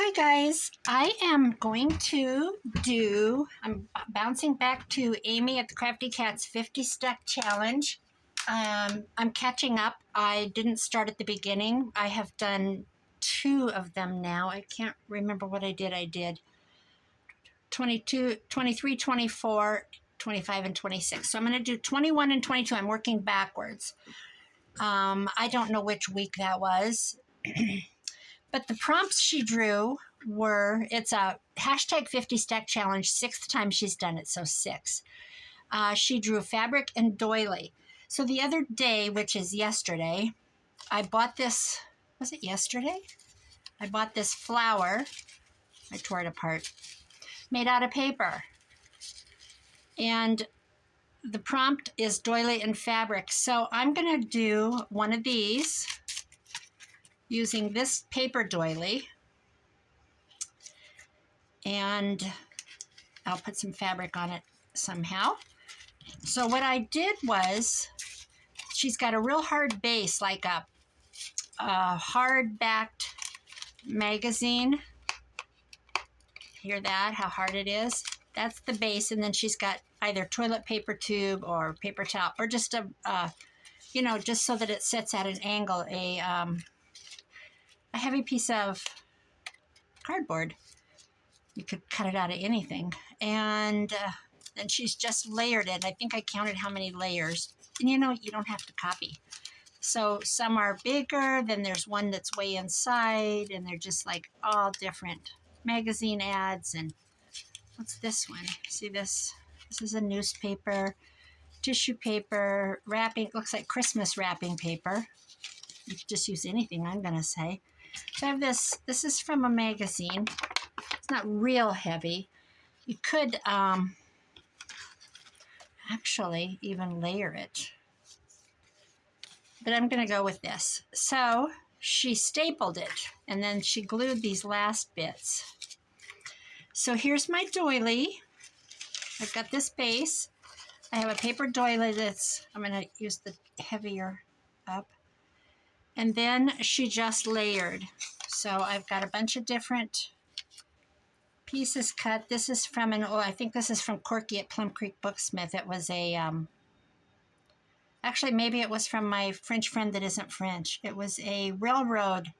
Hi guys, I am going to I'm bouncing back to Amy at the Crafty Cats 50 Stack Challenge. I'm catching up. I didn't start at the beginning. I have done 2 of them now. I can't remember what I did. I did 22, 23, 24, 25, and 26. So I'm going to do 21 and 22. I'm working backwards. I don't know which week that was. But the prompts she drew were, it's a hashtag 50 stack challenge, 6th time she's done it, so 6. She drew fabric and doily. So the other day, which is yesterday, I bought this, was it yesterday? I bought this flower, I tore it apart, made out of paper. And the prompt is doily and fabric. So I'm gonna do one of these using this paper doily. And I'll put some fabric on it somehow. So what I did was, she's got a real hard base, like a hard-backed magazine. Hear that, how hard it is? That's the base, and then she's got either toilet paper tube or paper towel, or just just so that it sits at an angle, a heavy piece of cardboard. You could cut it out of anything. And then she's just layered it. I think I counted how many layers. And you don't have to copy. So some are bigger, then there's one that's way inside, and they're just like all different magazine ads. And what's this one? See this? This is a newspaper, tissue paper, wrapping. Looks like Christmas wrapping paper. You could just use anything, I'm going to say. So I have this. This is from a magazine. It's not real heavy. You could actually even layer it. But I'm going to go with this. So she stapled it, and then she glued these last bits. So here's my doily. I've got this base. I have a paper doily that's, I'm going to use the heavier up. And then she just layered. So I've got a bunch of different pieces cut. This is from I think this is from Corky at Plum Creek Booksmith. It was a, actually maybe it was from my French friend that isn't French. It was a railroad,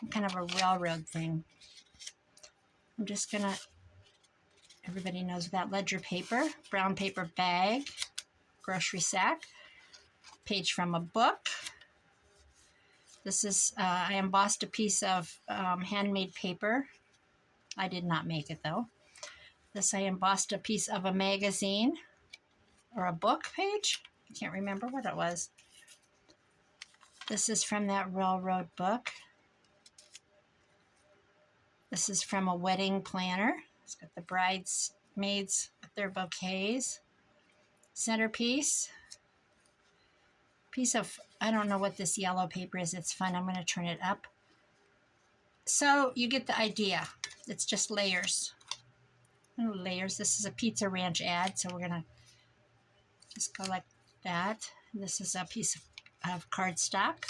some kind of a railroad thing. I'm just gonna, everybody knows that ledger paper, brown paper bag, grocery sack, page from a book. This is, I embossed a piece of handmade paper. I did not make it though. This I embossed a piece of a magazine or a book page. I can't remember what it was. This is from that railroad book. This is from a wedding planner. It's got the bridesmaids with their bouquets. Centerpiece. Piece of, I don't know what this yellow paper is. It's fun. I'm going to turn it up. So you get the idea. It's just layers. Layers. This is a Pizza Ranch ad, so we're going to just go like that. This is a piece of cardstock.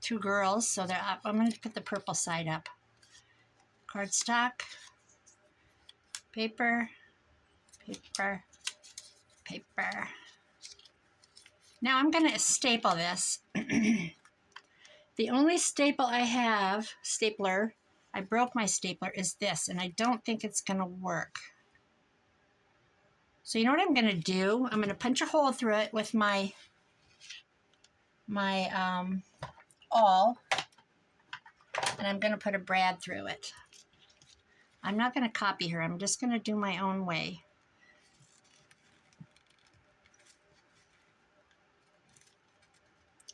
2 girls, so they're up. I'm going to put the purple side up. Cardstock, paper, paper, paper. Now I'm going to staple this. The only staple I have, stapler, I broke my stapler, is this, and I don't think it's going to work. So you know what I'm going to do? I'm going to punch a hole through it with my awl, and I'm going to put a brad through it. I'm not going to copy her. I'm just going to do my own way.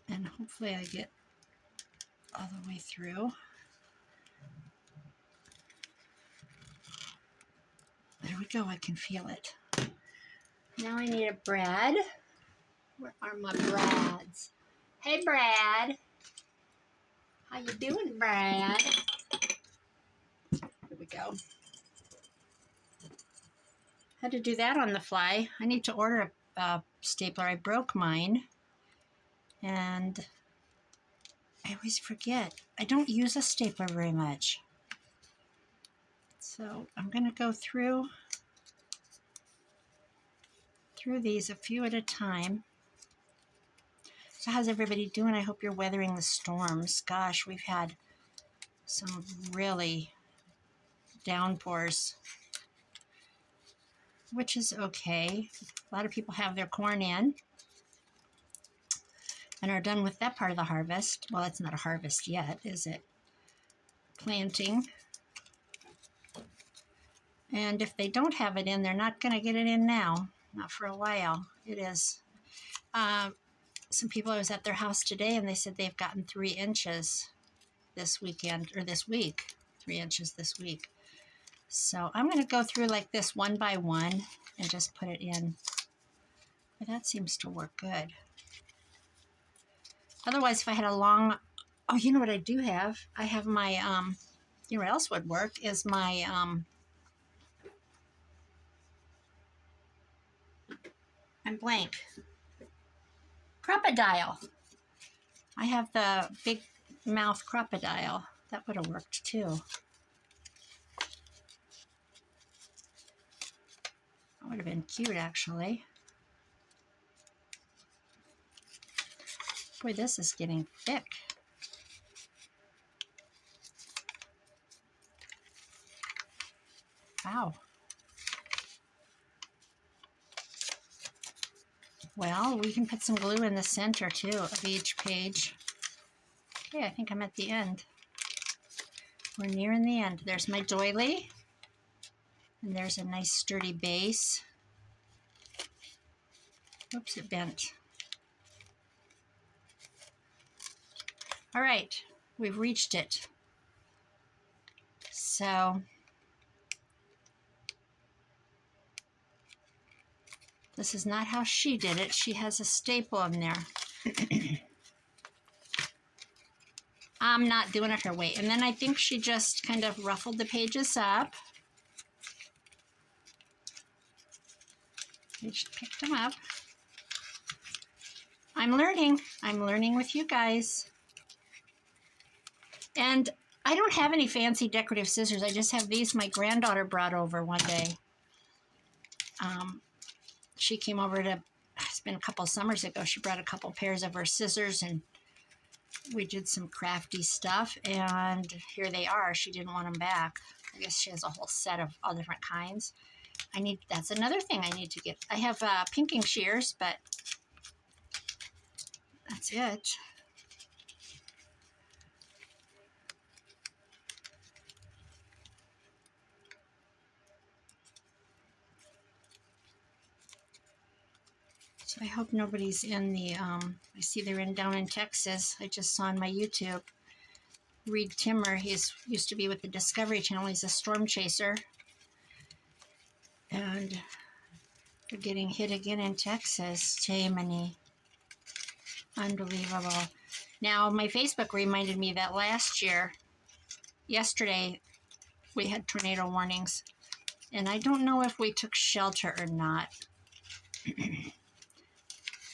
And hopefully I get all the way through. There we go. I can feel it. Now I need a brad. Where are my brads? Hey, Brad. How you doing, Brad? Here we go. Had to do that on the fly. I need to order a stapler. I broke mine. And I always forget. I don't use a stapler very much. So I'm going to go through these a few at a time. So how's everybody doing? I hope you're weathering the storms. Gosh, we've had some really downpours, which is okay. A lot of people have their corn in and are done with that part of the harvest. Well, it's not a harvest yet, is it? Planting. And if they don't have it in, they're not going to get it in now. Not for a while. It is. Some people, I was at their house today and they said they've gotten 3 inches this weekend, or this week. 3 inches this week. So I'm going to go through like this one by one and just put it in. But that seems to work good. Otherwise, if I had a long, oh, you know what I do have? I have my, you know what else would work is my, I'm blank. Crocodile. I have the big mouth crocodile. That would have worked too. That would have been cute, actually. Boy, this is getting thick. Wow. Well, we can put some glue in the center, too, of each page. Okay, I think I'm at the end. We're nearing the end. There's my doily. And there's a nice sturdy base. Oops, it bent. All right, we've reached it. So this is not how she did it. She has a staple in there. I'm not doing it her way. And then I think she just kind of ruffled the pages up. I just picked them up. I'm learning. I'm learning with you guys. And I don't have any fancy decorative scissors. I just have these my granddaughter brought over one day. She came over to, it's been a couple summers ago, she brought a couple pairs of her scissors and we did some crafty stuff, and here they are. She didn't want them back. I guess she has a whole set of all different kinds. That's another thing I need to get. I have pinking shears, but that's it. So I hope nobody's in the, I see they're down in Texas. I just saw on my YouTube, Reed Timmer, he's used to be with the Discovery Channel. He's a storm chaser. And they're getting hit again in Texas. Tammany. Unbelievable. Now, my Facebook reminded me that last year, yesterday, we had tornado warnings. And I don't know if we took shelter or not.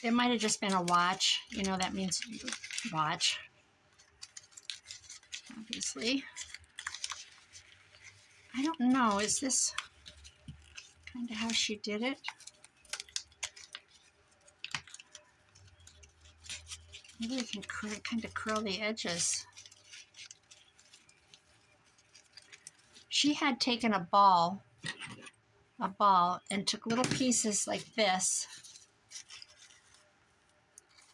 It might have just been a watch. You know, that means watch. Obviously. I don't know. Is this kind of how she did it? Maybe we can kind of curl the edges. She had taken a ball, and took little pieces like this,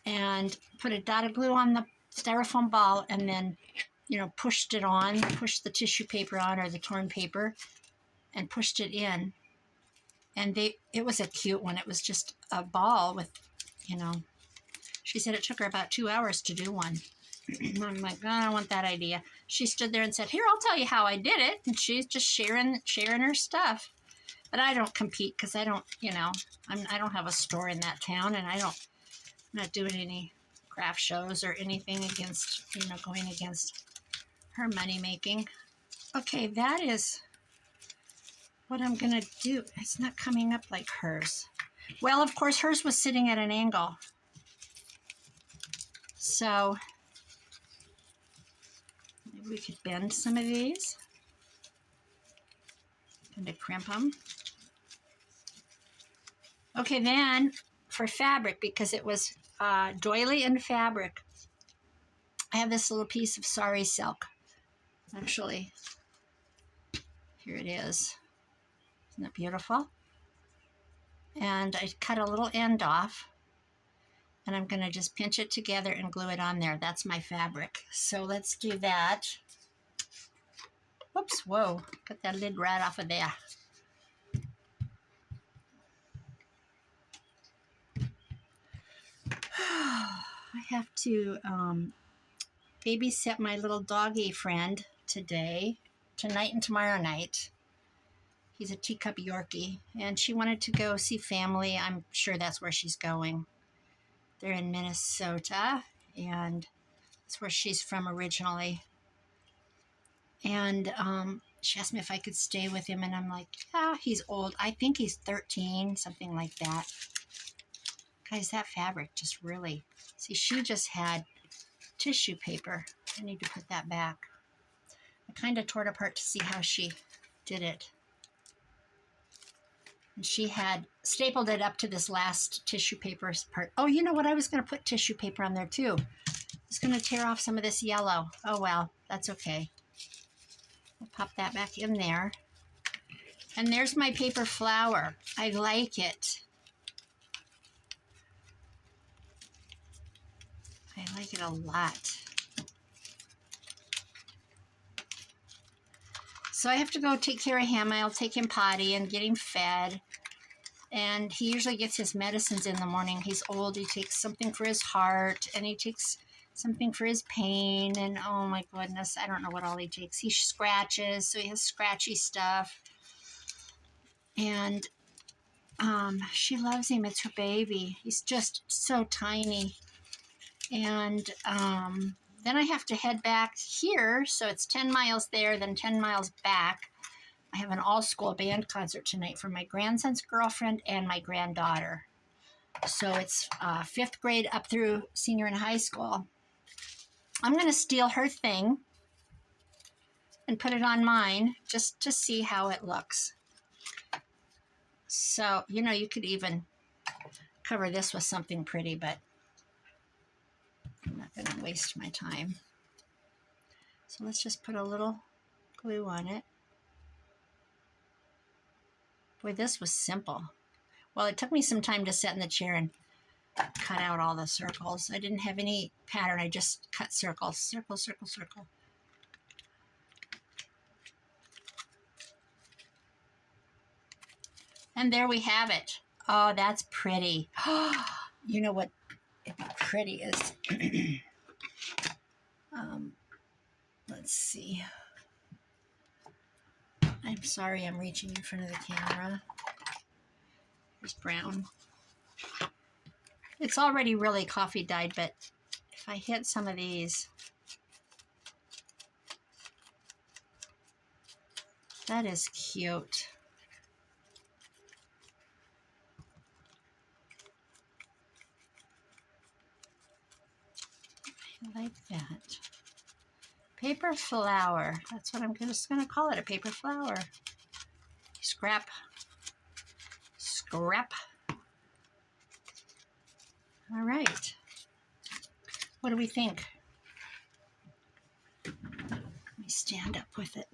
and put a dot of glue on the styrofoam ball, and then, you know, pushed the tissue paper on, or the torn paper, and pushed it in. And it was a cute one. It was just a ball with, you know, she said it took her about 2 hours to do one. I'm like, I don't want that idea. She stood there and said, here, I'll tell you how I did it. And she's just sharing her stuff. But I don't compete because I don't, you know, I don't have a store in that town, and I'm not doing any craft shows or anything against, you know, going against her money making. Okay, that is what I'm going to do. It's not coming up like hers. Well, of course, hers was sitting at an angle. So Maybe we could bend some of these. Kind of crimp them. Okay, then for fabric, because it was doily and fabric, I have this little piece of sari silk. Actually, here it is. Isn't that beautiful? And I cut a little end off, and I'm going to just pinch it together and glue it on there. That's my fabric. So let's do that. Whoops, whoa, got that lid right off of there. I have to babysit my little doggy friend today, tonight and tomorrow night. He's a teacup Yorkie, and she wanted to go see family. I'm sure that's where she's going. They're in Minnesota, and that's where she's from originally. And she asked me if I could stay with him, and I'm like, yeah, he's old. I think he's 13, something like that. Guys, that fabric just really... See, she just had tissue paper. I need to put that back. I kind of tore it apart to see how she did it. And she had stapled it up to this last tissue paper part. Oh, you know what? I was going to put tissue paper on there too. I was going to tear off some of this yellow. Oh, well, that's okay. I'll pop that back in there. And there's my paper flower. I like it. I like it a lot. So I have to go take care of him. I'll take him potty and get him fed. And he usually gets his medicines in the morning. He's old. He takes something for his heart, and he takes something for his pain. And oh my goodness, I don't know what all he takes. He scratches, so he has scratchy stuff. And she loves him. It's her baby. He's just so tiny. And then I have to head back here. So it's 10 miles there, then 10 miles back. I have an all-school band concert tonight for my grandson's girlfriend and my granddaughter. So it's 5th grade up through senior in high school. I'm going to steal her thing and put it on mine just to see how it looks. So, you know, you could even cover this with something pretty, but I'm not going to waste my time. So let's just put a little glue on it. Boy, this was simple. Well, it took me some time to sit in the chair and cut out all the circles. I didn't have any pattern. I just cut circles. Circle, circle, circle. And there we have it. Oh, that's pretty. You know what it'd be pretty is... let's see. I'm sorry I'm reaching in front of the camera. Here's brown. It's already really coffee dyed, but if I hit some of these, that is cute. I like that. Paper flower. That's what I'm just going to call it, a paper flower. Scrap. Scrap. All right. What do we think? Let me stand up with it.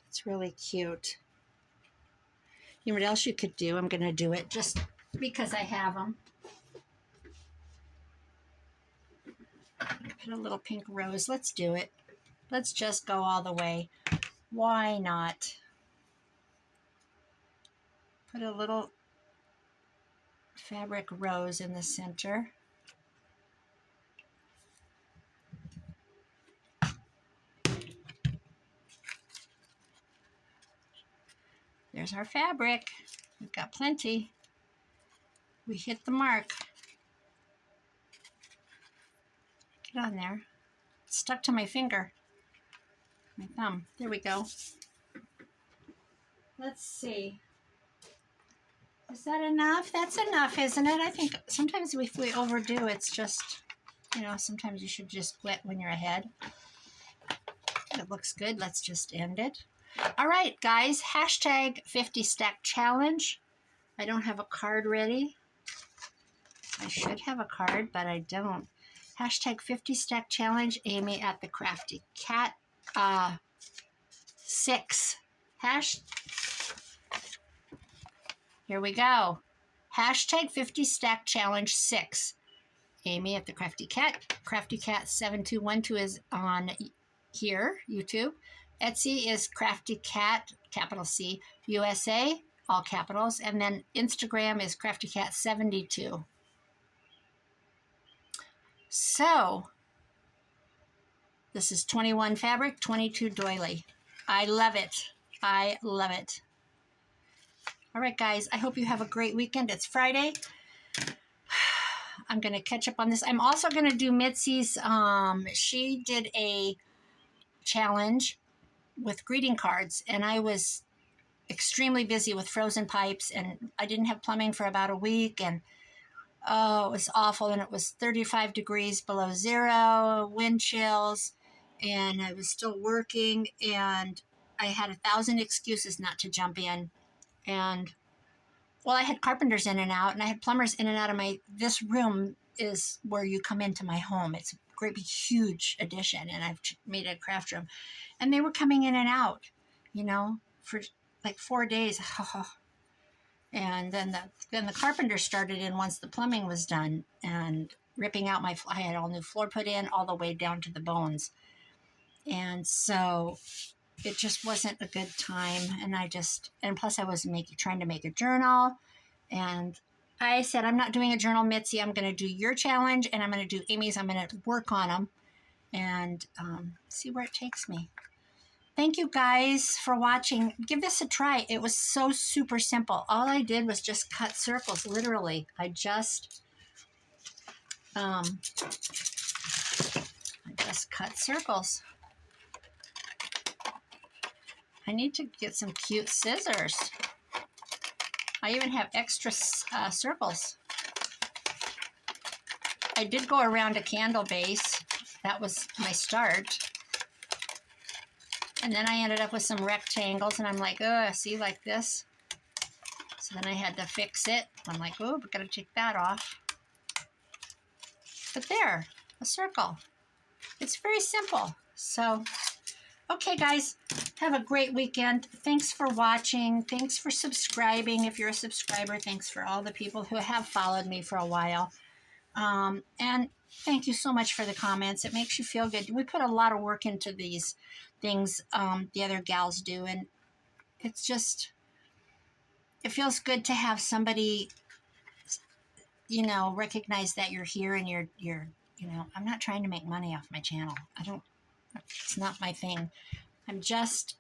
It's really cute. You know what else you could do? I'm going to do it just because I have them. Put a little pink rose. Let's do it. Let's just go all the way. Why not? Put a little fabric rose in the center. There's our fabric. We've got plenty. We hit the mark. Get on there. It's stuck to my finger. My thumb. There we go. Let's see. Is that enough? That's enough, isn't it? I think sometimes if we overdo, it's just You know, sometimes you should just quit when you're ahead. It looks good. Let's just end it. All right, guys. Hashtag 50 stack challenge. I don't have a card ready. I should have a card, but I don't. Hashtag 50 stack challenge. Amy at the Crafty Cat. 6. Here we go. Hashtag 50 stack challenge 6. Amy at the Crafty Cat. Crafty Cat 7212 is on here, YouTube. Etsy is Crafty Cat, capital C, USA, all capitals. And then Instagram is Crafty Cat 72. So, this is 21 fabric, 22 doily. I love it. I love it. All right, guys, I hope you have a great weekend. It's Friday. I'm going to catch up on this. I'm also going to do Mitzi's. She did a challenge with greeting cards, and I was extremely busy with frozen pipes, and I didn't have plumbing for about a week, and oh, it was awful. And it was 35 degrees below zero, wind chills, and I was still working, and I had 1,000 excuses not to jump in. And well, I had carpenters in and out, and I had plumbers in and out of this room is where you come into my home. It's a great big huge addition, and I've made a craft room, and they were coming in and out, you know, for like 4 days. And then the carpenter started in once the plumbing was done, and ripping out I had all new floor put in all the way down to the bones. And so it just wasn't a good time. And plus I was trying to make a journal, and I said, I'm not doing a journal, Mitzi. I'm going to do your challenge, and I'm going to do Amy's. I'm going to work on them and see where it takes me. Thank you guys for watching. Give this a try. It was so super simple. All I did was just cut circles, literally. I just cut circles. I need to get some cute scissors. I even have extra circles. I did go around a candle base. That was my start. And then I ended up with some rectangles, and I'm like, oh, see, like this. So then I had to fix it. I'm like, oh, I've got to take that off. But there, a circle. It's very simple. So, okay, guys, have a great weekend. Thanks for watching. Thanks for subscribing. If you're a subscriber, thanks for all the people who have followed me for a while. And thank you so much for the comments. It makes you feel good. We put a lot of work into these things, the other gals do, and it's just, it feels good to have somebody, you know, recognize that you're here, and you're, you know, I'm not trying to make money off my channel. It's not my thing. I'm just,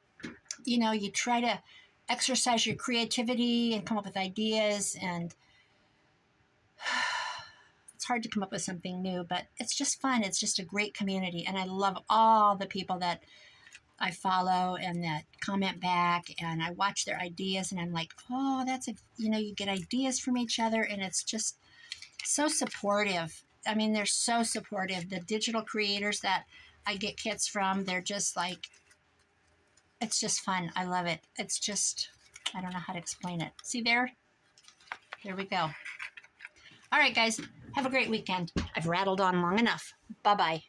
you know, you try to exercise your creativity and come up with ideas, and it's hard to come up with something new, but it's just fun. It's just a great community, and I love all the people that I follow and that comment back, and I watch their ideas, and I'm like, oh, you know, you get ideas from each other, and it's just so supportive. I mean, they're so supportive. The digital creators that I get kits from, they're just like, it's just fun. I love it. It's just, I don't know how to explain it. See there? There we go. All right, guys, have a great weekend. I've rattled on long enough. Bye-bye.